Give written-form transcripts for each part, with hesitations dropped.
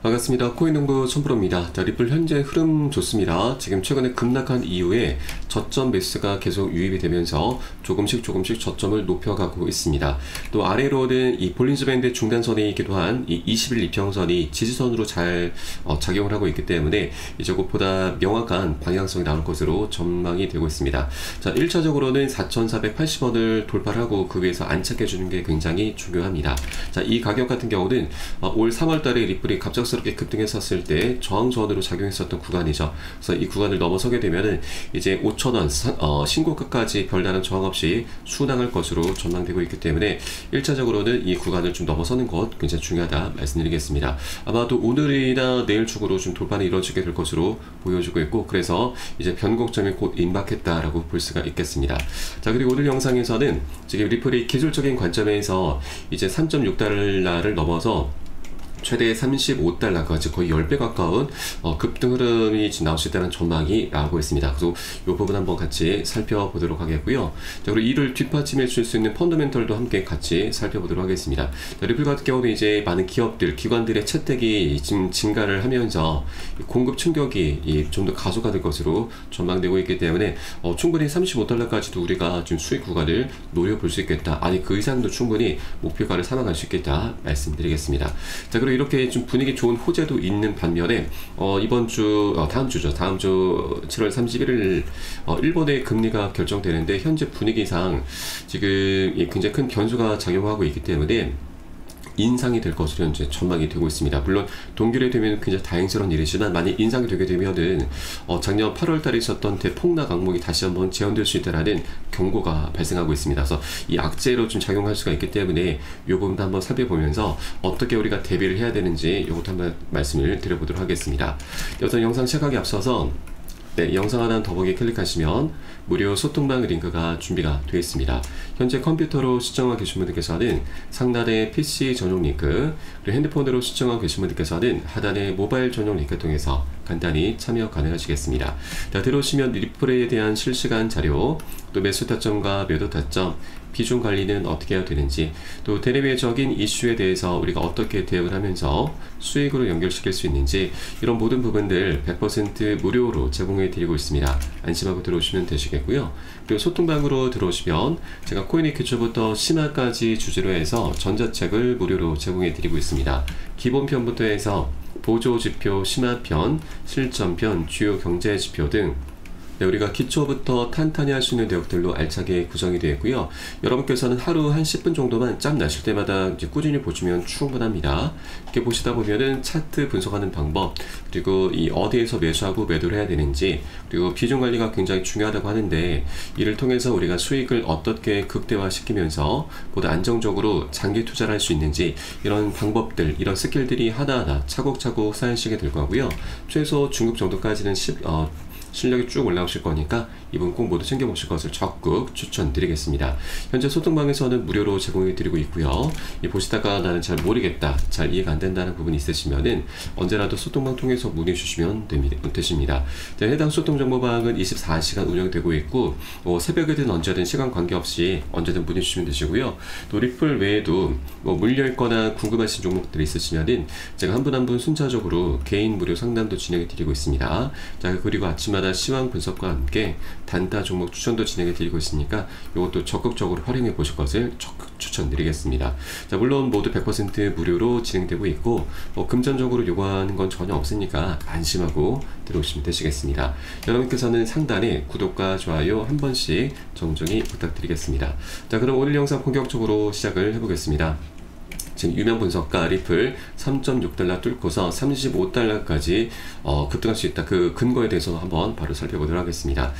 반갑습니다. 코인농부 천프로입니다. 자, 리플 현재 흐름 좋습니다. 지금 최근에 급락한 이후에 저점 매수가 계속 유입이 되면서 조금씩 저점을 높여가고 있습니다. 또 아래로는 이 볼린저 밴드 중단선이기도 한 이 20일 이평선이 지지선으로 잘 작용을 하고 있기 때문에 이제 보다 명확한 방향성이 나올 것으로 전망이 되고 있습니다. 자, 1차적으로는 4,480원을 돌파하고 그 위에서 안착해주는 게 굉장히 중요합니다. 자, 이 가격 같은 경우는 올 3월달에 리플이 갑작스럽게 급등했었을 때 저항선으로 작용했었던 구간이죠. 그래서 이 구간을 넘어서게 되면은 이제 5,000원 신고가까지 별다른 저항 없이 순항할 것으로 전망되고 있기 때문에 1차적으로는 이 구간을 좀 넘어서는 것 굉장히 중요하다 말씀드리겠습니다. 아마도 오늘이나 내일 중으로 좀 돌파는 이루어지게 될 것으로 보여지고 있고, 그래서 이제 변곡점이 곧 임박했다라고 볼 수가 있겠습니다. 자, 그리고 오늘 영상에서는 지금 리플이 기술적인 관점에서 이제 3.6달러를 넘어서 최대 35달러까지 거의 10배 가까운 급등 흐름이 지금 나올 수 있다는 전망이 나오고 있습니다. 그래서 이 부분 한번 같이 살펴보도록 하겠고요. 자, 그리고 이를 뒷받침해 줄 수 있는 펀더멘털도 함께 같이 살펴보도록 하겠습니다. 자, 리플 같은 경우는 이제 많은 기업들, 기관들의 채택이 지금 증가를 하면서 공급 충격이 좀 더 가속화 될 것으로 전망되고 있기 때문에 충분히 35달러까지도 우리가 지금 수익 구간을 노려볼 수 있겠다. 아니, 그 이상도 충분히 목표가를 삼아갈 수 있겠다 말씀드리겠습니다. 자, 그리고 이렇게 좀 분위기 좋은 호재도 있는 반면에 이번 주 다음 주 7월 31일 일본의 금리가 결정되는데 현재 분위기상 지금 굉장히 큰 변수가 작용하고 있기 때문에 인상이 될 것으로 현재 전망이 되고 있습니다. 물론 동결이 되면 굉장히 다행스러운 일이지만 만약 인상이 되게 되면은 작년 8월 달에 있었던 대폭락 악몽이 다시 한번 재현될 수 있다라는 경고가 발생하고 있습니다. 그래서 이 악재로 좀 작용할 수가 있기 때문에 이 부분도 한번 살펴보면서 어떻게 우리가 대비를 해야 되는지 이것도 한번 말씀을 드려보도록 하겠습니다. 우선 영상 시작하기 앞서서 영상 하나 더보기 클릭하시면 무료 소통방 링크가 준비가 되어 있습니다. 현재 컴퓨터로 시청하고 계신 분들께서는 상단의 PC 전용 링크, 그리고 핸드폰으로 시청하고 계신 분들께서는 하단의 모바일 전용 링크 통해서 간단히 참여 가능하시겠습니다. 자, 들어오시면 리플에 대한 실시간 자료, 또 매수 타점과 매도 타점, 비중 관리는 어떻게 해야 되는지, 또 대내외적인 이슈에 대해서 우리가 어떻게 대응을 하면서 수익으로 연결시킬 수 있는지, 이런 모든 부분들 100% 무료로 제공해 드리고 있습니다. 안심하고 들어오시면 되시겠고요. 그리고 소통방으로 들어오시면 제가 코인의 기초부터 심화까지 주제로 해서 전자책을 무료로 제공해 드리고 있습니다. 기본편부터 해서 보조지표, 심화편, 실전편, 주요 경제지표 등 우리가 기초부터 탄탄히 할 수 있는 내용들로 알차게 구성이 되어 있고요. 여러분께서는 하루 한 10분 정도만 짬 나실 때마다 이제 꾸준히 보시면 충분합니다. 이렇게 보시다 보면은 차트 분석하는 방법, 그리고 이 어디에서 매수하고 매도를 해야 되는지, 그리고 비중 관리가 굉장히 중요하다고 하는데 이를 통해서 우리가 수익을 어떻게 극대화시키면서 보다 안정적으로 장기 투자를 할 수 있는지, 이런 방법들, 이런 스킬들이 하나하나 차곡차곡 쌓이시게 될 거고요. 최소 중급 정도까지는 실력이 쭉 올라오실 거니까 이분 꼭 모두 챙겨보실 것을 적극 추천드리겠습니다. 현재 소통방에서는 무료로 제공해 드리고 있고요. 보시다가 나는 잘 모르겠다, 잘 이해가 안 된다는 부분이 있으시면은 언제라도 소통방 통해서 문의 주시면 되십니다. 해당 소통 정보방은 24시간 운영되고 있고 새벽이든 언제든 시간 관계없이 언제든 문의 주시면 되시고요. 또 리플 외에도 물려 있거나 궁금하신 종목들이 있으시면은 제가 한 분 한 분 순차적으로 개인 무료 상담도 진행해 드리고 있습니다. 자, 그리고 아침마다 시황 분석과 함께 단타 종목 추천도 진행해 드리고 있으니까 이것도 적극적으로 활용해 보실 것을 적극 추천드리겠습니다. 자, 물론 모두 100% 무료로 진행되고 있고 금전적으로 요구하는 건 전혀 없으니까 안심하고 들어오시면 되시겠습니다. 여러분께서는 상단에 구독과 좋아요 한 번씩 정중히 부탁드리겠습니다. 자, 그럼 오늘 영상 본격적으로 시작을 해보겠습니다. 지금 유명 분석가 리플 3.6달러 뚫고서 35달러까지 급등할 수 있다. 그 근거에 대해서 한번 바로 살펴보도록 하겠습니다.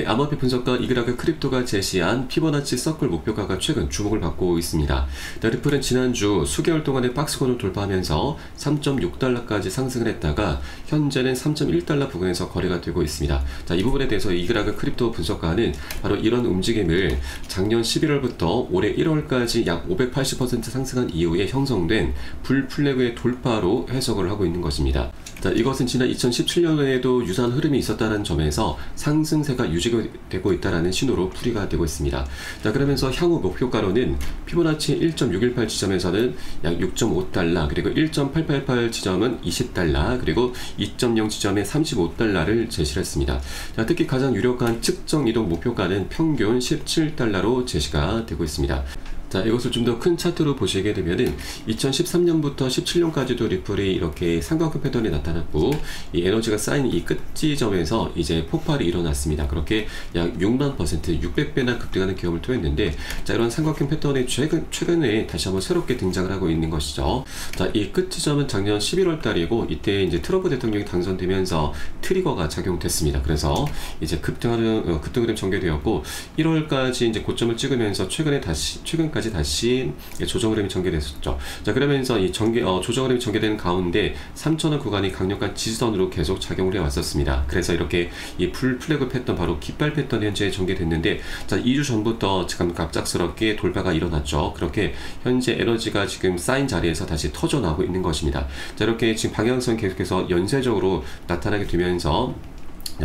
암호화폐 분석가 이그라그 크립토가 제시한 피보나치 서클 목표가가 최근 주목을 받고 있습니다. 리플은 지난주 수개월 동안의 박스권을 돌파하면서 3.6달러까지 상승을 했다가 현재는 3.1달러 부근에서 거래가 되고 있습니다. 자, 이 부분에 대해서 이그라그 크립토 분석가는 바로 이런 움직임을 작년 11월부터 올해 1월까지 약 580% 상승한 이후에 형성된 불플래그의 돌파로 해석을 하고 있는 것입니다. 자, 이것은 지난 2017년에도 유사한 흐름이 있었다는 점에서 상승세가 유지되고 있다라는 신호로 풀이가 되고 있습니다. 자, 그러면서 향후 목표가로는 피보나치 1.618 지점에서는 약 6.5달러, 그리고 1.888 지점은 20달러, 그리고 2.0 지점에 35달러를 제시를 했습니다. 자, 특히 가장 유력한 측정 이동 목표가는 평균 17달러로 제시가 되고 있습니다. 자, 이것을 좀 더 큰 차트로 보시게 되면은 2013년부터 17년까지도 리플이 이렇게 삼각형 패턴이 나타났고, 이 에너지가 쌓인 이 끝 지점에서 이제 폭발이 일어났습니다. 그렇게 약 6만 %, 600배나 급등하는 기업을 토했는데, 자, 이런 삼각형 패턴이 최근에 다시 한번 새롭게 등장을 하고 있는 것이죠. 자, 이 끝 지점은 작년 11월 달이고, 이때 이제 트럼프 대통령이 당선되면서 트리거가 작용됐습니다. 그래서 이제 급등 흐름 전개되었고, 1월까지 이제 고점을 찍으면서 최근까지 다시 조정 흐름이 전개됐었죠. 자, 그러면서 이 조정 흐름이 전개되는 가운데 3,000원 구간이 강력한 지지선으로 계속 작용을 해왔었습니다. 그래서 이렇게 이 플래그 패턴, 바로 깃발 패턴이 현재 전개됐는데, 자, 2주 전부터 지금 갑작스럽게 돌파가 일어났죠. 그렇게 현재 에너지가 지금 쌓인 자리에서 다시 터져나오고 있는 것입니다. 자, 이렇게 지금 방향성 계속해서 연쇄적으로 나타나게 되면서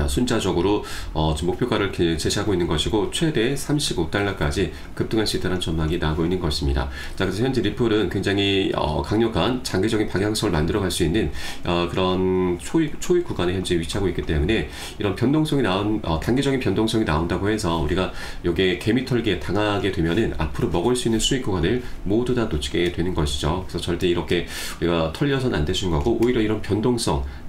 순차적으로 지금 목표가를 제시하고 있는 것이고, 최대 35달러까지 급등할 수 있다는 전망이 나오고 있는 것입니다. 자, 그래서 현재 리플은 굉장히 강력한 장기적인 방향성을 만들어갈 수 있는 그런 초입 구간에 현재 위치하고 있기 때문에, 이런 변동성이 단기적인 변동성이 나온다고 해서 우리가 여기에 개미털기에 당하게 되면은 앞으로 먹을 수 있는 수익 구간을 모두 다 놓치게 되는 것이죠. 그래서 절대 이렇게 우리가 털려서는 안 되는 거고, 오히려 이런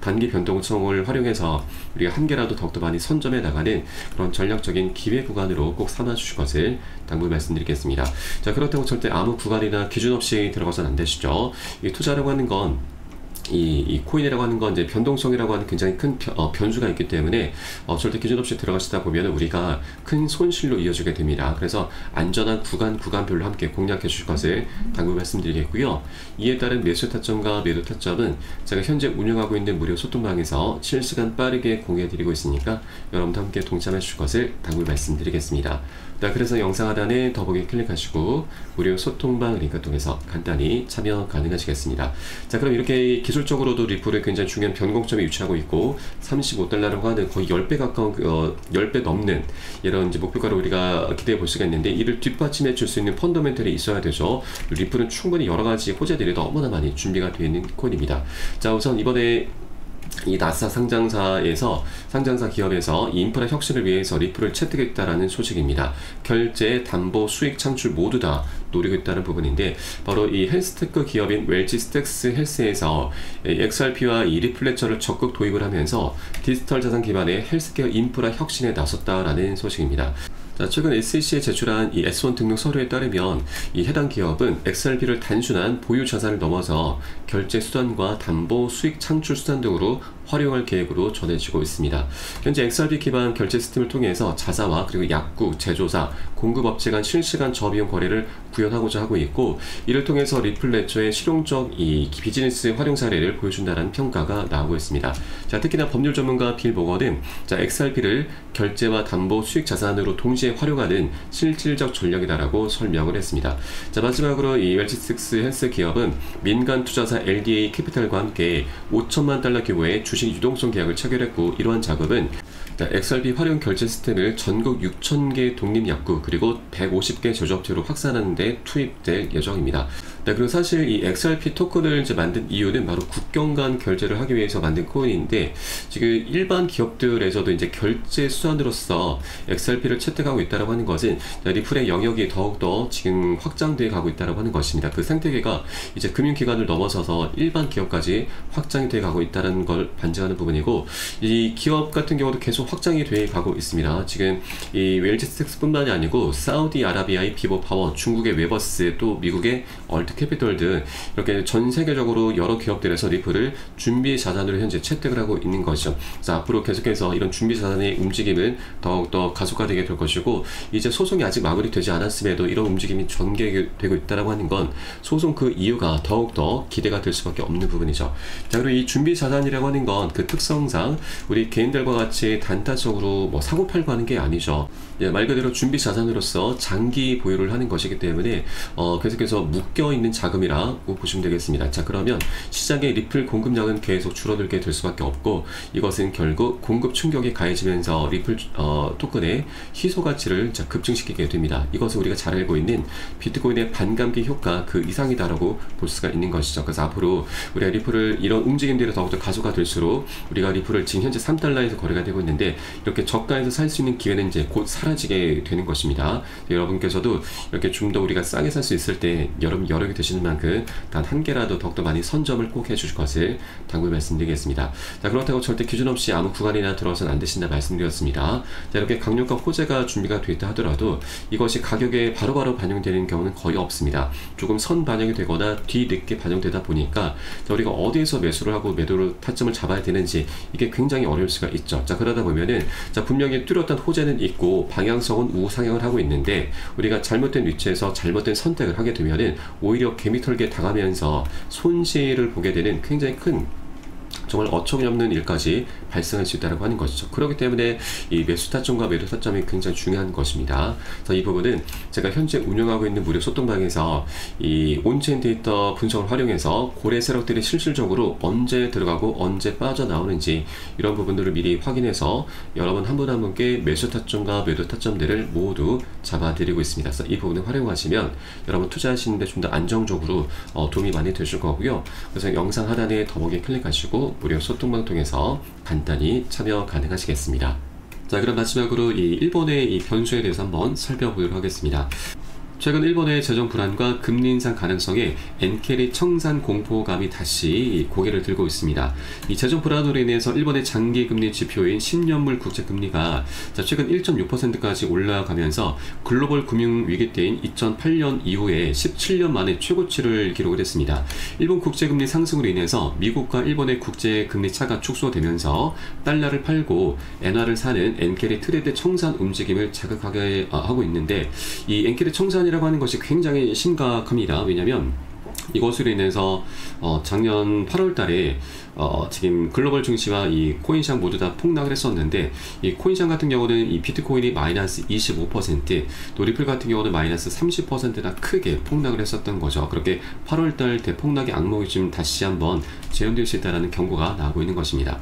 단기 변동성을 활용해서 우리가 한 개라도 더욱더 많이 선점해 나가는 그런 전략적인 기회 구간으로 꼭 삼아 주실 것을 당부를 말씀드리겠습니다. 자, 그렇다고 절대 아무 구간이나 기준 없이 들어가서는 안 되시죠. 이 투자라고 하는 건, 이 코인이라고 하는 건 이제 변동성이라고 하는 굉장히 큰 변수가 있기 때문에 절대 기준 없이 들어가시다 보면 우리가 큰 손실로 이어지게 됩니다. 그래서 안전한 구간별로 함께 공략해 주실 것을 당부 말씀드리겠고요. 이에 따른 매수 타점과 매도 타점은 제가 현재 운영하고 있는 무료 소통방에서 실시간 빠르게 공유해 드리고 있으니까 여러분도 함께 동참해 주실 것을 당부 말씀드리겠습니다. 자, 그래서 영상 하단에 더보기 클릭하시고 무료 소통방 링크 통해서 간단히 참여 가능하시겠습니다. 자, 그럼 이렇게 기술적으로도 리플은 굉장히 중요한 변곡점에 위치하고 있고, 35달러라고 하는 거의 10배 가까운 10배 넘는 이런 이제 목표가를 우리가 기대해 볼 수가 있는데, 이를 뒷받침해 줄 수 있는 펀더멘털이 있어야 되죠. 리플은 충분히 여러 가지 호재들이 너무나 많이 준비가 되어 있는 코인입니다. 자, 우선 이번에 이 나스닥 상장사 기업에서 이 인프라 혁신을 위해서 리플을 채택했다라는 소식입니다. 결제, 담보, 수익 창출 모두 다 노리고 있다는 부분인데, 바로 이 헬스테크 기업인 웰지 스택스 헬스에서 XRP와 이 리플레처를 적극 도입을 하면서 디지털 자산 기반의 헬스케어 인프라 혁신에 나섰다라는 소식입니다. 자, 최근 SEC에 제출한 이 S1 등록 서류에 따르면 이 해당 기업은 XRP를 단순한 보유 자산을 넘어서 결제 수단과 담보, 수익 창출 수단 등으로 활용할 계획으로 전해지고 있습니다. 현재 XRP 기반 결제 시스템을 통해서 자사와 그리고 약국, 제조사, 공급업체 간 실시간 저비용 거래를 구현하고자 하고 있고, 이를 통해서 리플레처의 실용적 이 비즈니스 활용 사례를 보여준다는 평가가 나오고 있습니다. 자, 특히나 법률 전문가 빌 모건은 XRP를 결제와 담보, 수익 자산으로 동시에 활용하는 실질적 전략이다라고 설명을 했습니다. 자, 마지막으로 이 웰지스틱스 헬스 기업은 민간 투자사 LDA 캐피탈과 함께 5천만 달러 규모의 주식 유동성 계약을 체결했고, 이러한 작업은 XRP 활용 결제 시스템을 전국 6,000개 독립약국 그리고 150개 제조업체로 확산하는 데 투입될 예정입니다. 그리고 사실 이 XRP 토큰을 이제 만든 이유는 바로 국경 간 결제를 하기 위해서 만든 코인인데, 지금 일반 기업들에서도 이제 결제 수단으로서 XRP를 채택하고 있다고 하는 것은 리플의 영역이 더욱더 지금 확장되어 가고 있다고 하는 것입니다. 그 생태계가 이제 금융기관을 넘어서서 일반 기업까지 확장이 되어 가고 있다는 걸 반증하는 부분이고, 이 기업 같은 경우도 계속 확장이 되어 가고 있습니다. 지금 이 웰지스텍스뿐만이 아니고 사우디아라비아의 비보파워, 중국의 웨버스, 또 미국의 얼트 캐피털 등 이렇게 전 세계적으로 여러 기업들에서 리플을 준비 자산으로 현재 채택을 하고 있는 것이죠. 그래서 앞으로 계속해서 이런 준비 자산의 움직임은 더욱더 가속화되게 될 것이고, 이제 소송이 아직 마무리되지 않았음에도 이런 움직임이 전개되고 있다고 하는 건 소송 그 이유가 더욱더 기대가 될 수밖에 없는 부분이죠. 자, 그리고 이 준비 자산이라고 하는 건 그 특성상 우리 개인들과 같이 단타적으로 뭐 사고팔고 하는 게 아니죠. 말 그대로 준비 자산으로서 장기 보유를 하는 것이기 때문에 계속해서 묶여있는 있는 자금이라고 보시면 되겠습니다. 자, 그러면 시장의 리플 공급량은 계속 줄어들게 될 수밖에 없고, 이것은 결국 공급 충격이 가해지면서 리플 토큰의 희소 가치를 급증시키게 됩니다. 이것은 우리가 잘 알고 있는 비트코인의 반감기 효과 그 이상이다라고 볼 수가 있는 것이죠. 그래서 앞으로 우리가 리플을 이런 움직임들이 더욱더 가속화 될수록 우리가 리플을 지금 현재 3달러에서 거래가 되고 있는데, 이렇게 저가에서 살 수 있는 기회는 이제 곧 사라지게 되는 것입니다. 여러분께서도 이렇게 좀 더 우리가 싸게 살 수 있을 때 여력이 되시는 만큼 단 한 개라도 더욱더 많이 선점을 꼭 해주실 것을 당부히 말씀드리겠습니다. 자, 그렇다고 절대 기준 없이 아무 구간이나 들어서는 안 되신다 말씀드렸습니다. 자, 이렇게 강력한 호재가 준비가 되어 있다 하더라도 이것이 가격에 바로바로 반영되는 경우는 거의 없습니다. 조금 선 반영이 되거나 뒤늦게 반영되다 보니까 우리가 어디에서 매수를 하고 매도를 타점을 잡아야 되는지 이게 굉장히 어려울 수가 있죠. 자, 그러다 보면은 분명히 뚜렷한 호재는 있고 방향성은 우상향을 하고 있는데, 우리가 잘못된 위치에서 잘못된 선택을 하게 되면은 오히려 개미털기에 당하면서 손실을 보게 되는 굉장히 큰, 정말 어처구니 없는 일까지 발생할 수 있다고 하는 것이죠. 그렇기 때문에 이 매수 타점과 매도 타점이 굉장히 중요한 것입니다. 그래서 이 부분은 제가 현재 운영하고 있는 무료 소통방에서 이 온체인 데이터 분석을 활용해서 고래 세력들이 실질적으로 언제 들어가고 언제 빠져나오는지 이런 부분들을 미리 확인해서 여러분 한 분 한 분께 매수 타점과 매도 타점들을 모두 잡아드리고 있습니다. 그래서 이 부분을 활용하시면 여러분 투자하시는데 좀 더 안정적으로 도움이 많이 되실 거고요. 그래서 영상 하단에 더보기 클릭하시고 무료 소통방 통해서 간단히 참여 가능하시겠습니다. 자, 그럼 마지막으로 이 일본의 이 변수에 대해서 한번 살펴보도록 하겠습니다. 최근 일본의 재정 불안과 금리 인상 가능성에 엔켈이 청산 공포감이 다시 고개를 들고 있습니다. 이 재정 불안으로 인해서 일본의 장기 금리 지표인 10년물 국채 금리가 최근 1.6%까지 올라가면서 글로벌 금융 위기 때인 2008년 이후에 17년 만에 최고치를 기록을 했습니다. 일본 국채 금리 상승으로 인해서 미국과 일본의 국채 금리 차가 축소되면서 달러를 팔고 엔화를 사는 엔켈의 트레이드 청산 움직임을 자극하게 하고 있는데, 이 엔켈의 청산 이라고 하는 것이 굉장히 심각합니다. 왜냐하면 이것으로 인해서 작년 8월 달에 지금 글로벌 증시와 이 코인 시장 모두 다 폭락을 했었는데, 이 코인 시장 같은 경우는 이 비트코인이 마이너스 25%, 또 리플 같은 경우는 마이너스 30%나 크게 폭락을 했었던 거죠. 그렇게 8월 달 대폭락의 악몽이 지금 다시 한번 재현될 수 있다는 경고가 나오고 있는 것입니다.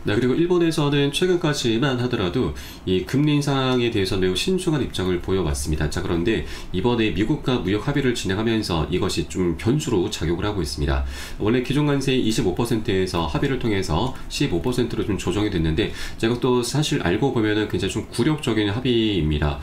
네, 그리고 일본에서는 최근까지만 하더라도 이 금리 인상에 대해서 매우 신중한 입장을 보여왔습니다. 자, 그런데 이번에 미국과 무역 합의를 진행하면서 이것이 좀 변수로 작용을 하고 있습니다. 원래 기존 관세의 25%에서 합의를 통해서 15%로 좀 조정이 됐는데, 제가 또 사실 알고 보면은 굉장히 좀 굴욕적인 합의입니다.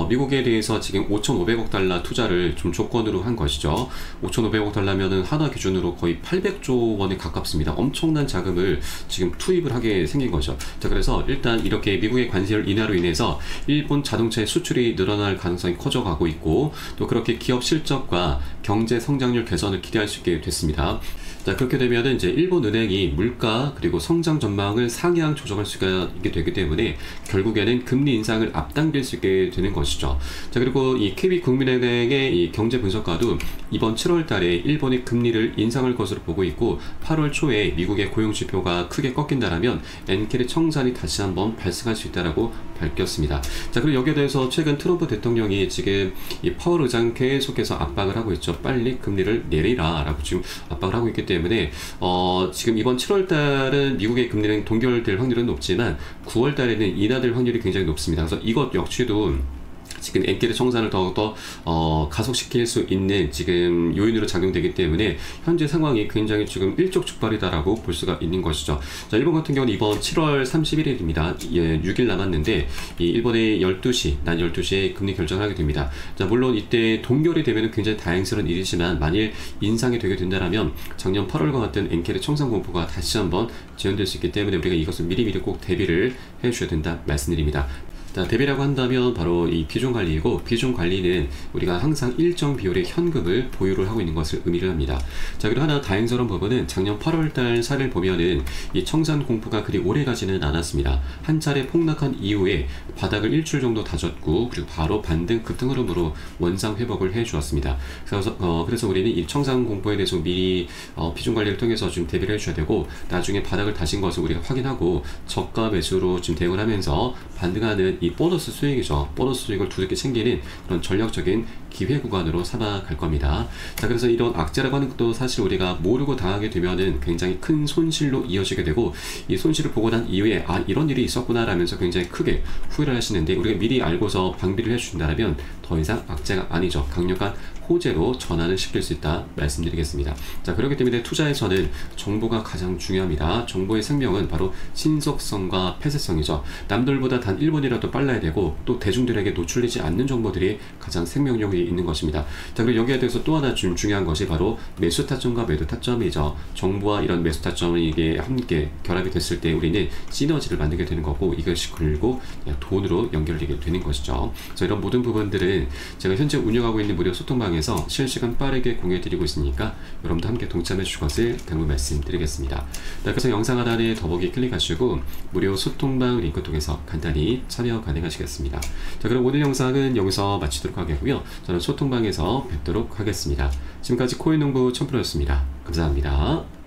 미국에 대해서 지금 5,500억 달러 투자를 좀 조건으로 한 것이죠. 5,500억 달러면은 하나 기준으로 거의 800조 원에 가깝습니다. 엄청난 자금을 지금 투입을 하게 생긴 거죠. 자, 그래서 일단 이렇게 미국의 관세율 인하로 인해서 일본 자동차의 수출이 늘어날 가능성이 커져가고 있고, 또 그렇게 기업 실적과 경제 성장률 개선을 기대할 수 있게 됐습니다. 자, 그렇게 되면은 이제 일본 은행이 물가 그리고 성장 전망을 상향 조정할 수가 있게 되기 때문에 결국에는 금리 인상을 앞당길 수 있게 되는 것이죠. 자, 그리고 이 KB국민은행의 이 경제 분석가도 이번 7월 달에 일본이 금리를 인상할 것으로 보고 있고, 8월 초에 미국의 고용 지표가 크게 꺾인다라면 엔켈의 청산이 다시 한번 발생할 수 있다라고 밝혔습니다. 자, 그리고 여기에 대해서 최근 트럼프 대통령이 지금 이 파월 의장 계속해서 압박을 하고 있죠. 빨리 금리를 내리라 라고 지금 압박을 하고 있기 때문에 지금 이번 7월 달은 미국의 금리는 동결될 확률은 높지만 9월 달에는 인하될 확률이 굉장히 높습니다. 그래서 이것 역시도 지금 엔켈의 청산을 더욱더 가속시킬 수 있는 지금 요인으로 작용되기 때문에 현재 상황이 굉장히 지금 일촉즉발이다라고 볼 수가 있는 것이죠. 자, 일본 같은 경우는 이번 7월 31일입니다. 6일 남았는데 이 일본의 낮 12시에 금리 결정을 하게 됩니다. 자, 물론 이때 동결이 되면 굉장히 다행스러운 일이지만 만일 인상이 되게 된다면 작년 8월과 같은 엔켈의 청산 공포가 다시 한번 재현될 수 있기 때문에 우리가 이것을 미리미리 꼭 대비를 해주셔야 된다 말씀드립니다. 자, 대비라고 한다면 바로 이 비중 관리이고, 비중 관리는 우리가 항상 일정 비율의 현금을 보유를 하고 있는 것을 의미를 합니다. 자, 그리고 하나 다행스러운 부분은 작년 8월달 사를 보면은 이 청산 공포가 그리 오래 가지는 않았습니다. 한 차례 폭락한 이후에 바닥을 일주일 정도 다졌고, 그리고 바로 반등 급등 흐름으로 원상 회복을 해 주었습니다. 그래서 우리는 이 청산 공포에 대해서 미리 비중 관리를 통해서 좀 대비를 해줘야 되고, 나중에 바닥을 다진 것을 우리가 확인하고 저가 매수로 좀 대응을 하면서 반등하는 이 보너스 수익이죠. 보너스 수익을 두둑히 챙기는 그런 전략적인 기회 구간으로 삼아갈 겁니다. 자, 그래서 이런 악재라고 하는 것도 사실 우리가 모르고 당하게 되면은 굉장히 큰 손실로 이어지게 되고, 이 손실을 보고 난 이후에 아, 이런 일이 있었구나 라면서 굉장히 크게 후회를 하시는데, 우리가 미리 알고서 방비를 해주신다면 더 이상 악재가 아니죠. 강력한 호재로 전환을 시킬 수 있다 말씀드리겠습니다. 자, 그렇기 때문에 투자에서는 정보가 가장 중요합니다. 정보의 생명은 바로 신속성과 폐쇄성이죠. 남들보다 단 1분이라도 빨라야 되고, 또 대중들에게 노출되지 않는 정보들이 가장 생명력이 있는 것입니다. 자, 그리고 여기에 대해서 또 하나 좀 중요한 것이 바로 매수 타점과 매도 타점이죠. 정보와 이런 매수 타점이 이게 함께 결합이 됐을 때 우리는 시너지를 만들게 되는 거고, 이것이 결국 돈으로 연결되게 되는 것이죠. 그래서 이런 모든 부분들은 제가 현재 운영하고 있는 무료 소통방에서 실시간 빠르게 공유해드리고 있으니까 여러분도 함께 동참해 주실 것을 당부 말씀드리겠습니다. 그래서 영상 하단에 더보기 클릭하시고 무료 소통방 링크 통해서 간단히 참여 가능하시겠습니다. 자, 그럼 오늘 영상은 여기서 마치도록 하겠고요. 저는 소통방에서 뵙도록 하겠습니다. 지금까지 코인농부 첨프로였습니다. 감사합니다.